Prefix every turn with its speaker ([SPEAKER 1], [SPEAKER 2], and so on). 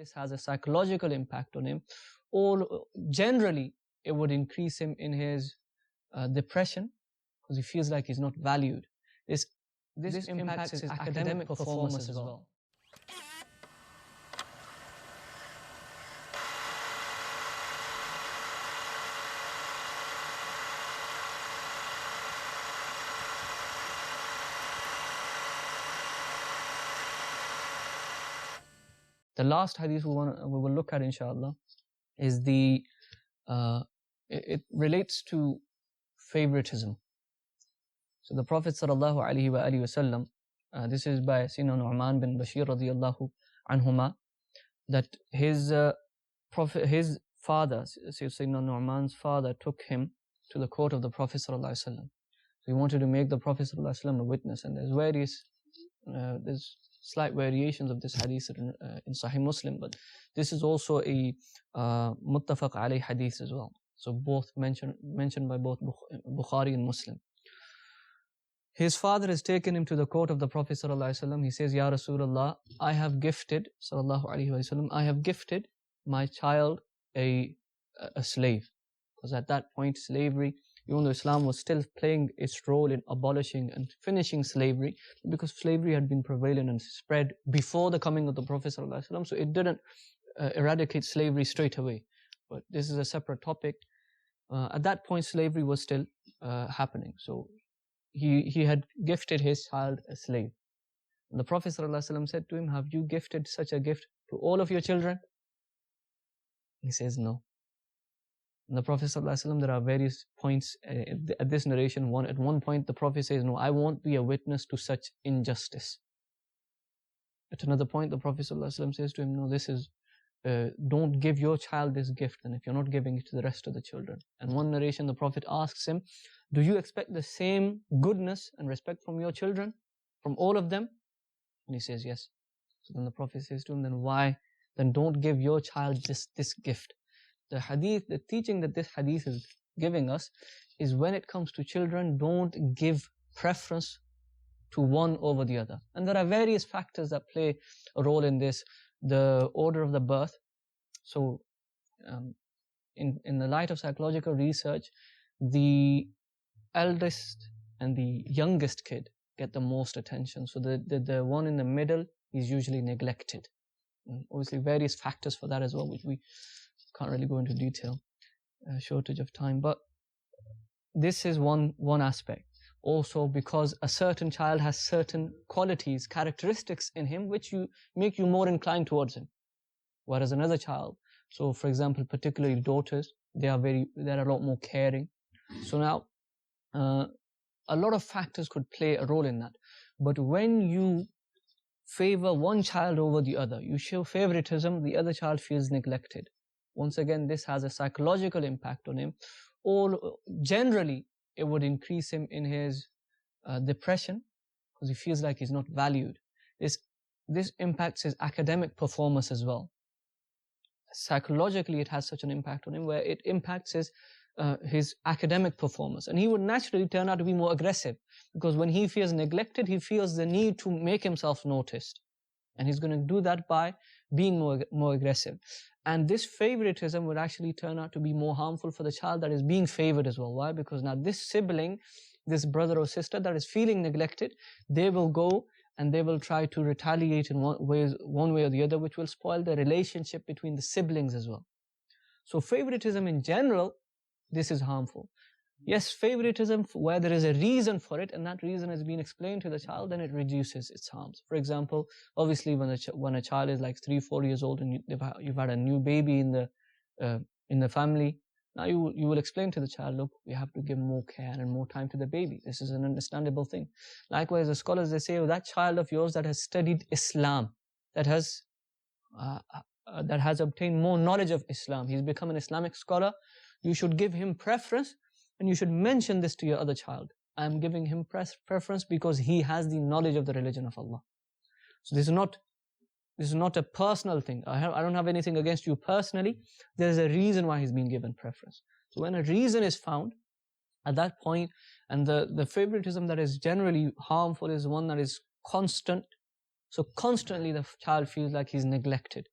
[SPEAKER 1] this has a psychological impact on him, or generally it would increase him in his depression, because he feels like he's not valued. This impacts his academic performance as well. The last hadith we will look at, inshallah, is it relates to favoritism. So the Prophet sallallahu alaihi wasallam, this is by Sayyidina Nu'man bin Bashir radiyallahu anhuma, that his father, Sayyidina Nu'man's father, took him to the court of the Prophet sallallahu alaihi wasallam. So he wanted to make the Prophet sallallahu alaihi wasallam a witness, and there's slight variations of this hadith in Sahih Muslim, but this is also a muttafaq alayh hadith as well. So both mentioned by both Bukhari and Muslim. His father has taken him to the court of the Prophet sallallahu alaihi wasallam. He says, Ya Rasulullah, I have gifted my child a slave. Because at that point, slavery, even though Islam was still playing its role in abolishing and finishing slavery, because slavery had been prevalent and spread before the coming of the Prophet ﷺ, so it didn't eradicate slavery straight away. But this is a separate topic. At that point, slavery was still happening. So he had gifted his child a slave. And the Prophet ﷺ said to him, have you gifted such a gift to all of your children? He says, no. And the Prophet ﷺ, there are various points at this narration. At one point, the Prophet says, no, I won't be a witness to such injustice. At another point, the Prophet ﷺ says to him, no, don't give your child this gift, and if you're not giving it to the rest of the children. And one narration, the Prophet asks him, do you expect the same goodness and respect from your children, from all of them? And he says, yes. So then the Prophet says to him, then why? Then don't give your child this gift. The teaching that this hadith is giving us is when it comes to children, don't give preference to one over the other. And there are various factors that play a role in this. The order of the birth. So, in the light of psychological research, the eldest and the youngest kid get the most attention. So the one in the middle is usually neglected. And obviously various factors for that as well, which we can't really go into detail, shortage of time. But this is one aspect. Also because a certain child has certain qualities, characteristics in him which make you more inclined towards him. Whereas another child, so for example, particularly daughters, they're a lot more caring. So now, a lot of factors could play a role in that. But when you favor one child over the other, you show favoritism, the other child feels neglected. Once again, this has a psychological impact on him, or generally it would increase him in his depression, because he feels like he's not valued. This impacts his academic performance as well. Psychologically, it has such an impact on him where it impacts his academic performance, and he would naturally turn out to be more aggressive, because when he feels neglected, he feels the need to make himself noticed, and he's going to do that by being more aggressive. And this favoritism would actually turn out to be more harmful for the child that is being favored as well. Why? Because now this sibling, this brother or sister that is feeling neglected, they will go and they will try to retaliate in one way or the other, which will spoil the relationship between the siblings as well. So favoritism in general, this is harmful. Yes, favoritism, where there is a reason for it, and that reason has been explained to the child, then it reduces its harms. For example, obviously when a child is like 3-4 years old and you've had a new baby in the family, now you will explain to the child, look, we have to give more care and more time to the baby. This is an understandable thing. Likewise, the scholars, they say, that child of yours that has studied Islam, that has obtained more knowledge of Islam, he's become an Islamic scholar, you should give him preference. And you should mention this to your other child. I am giving him preference because he has the knowledge of the religion of Allah. So this is not a personal thing. I don't have anything against you personally. There is a reason why he's been given preference. So when a reason is found, at that point, and the favoritism that is generally harmful is one that is constant. So constantly the child feels like he's neglected.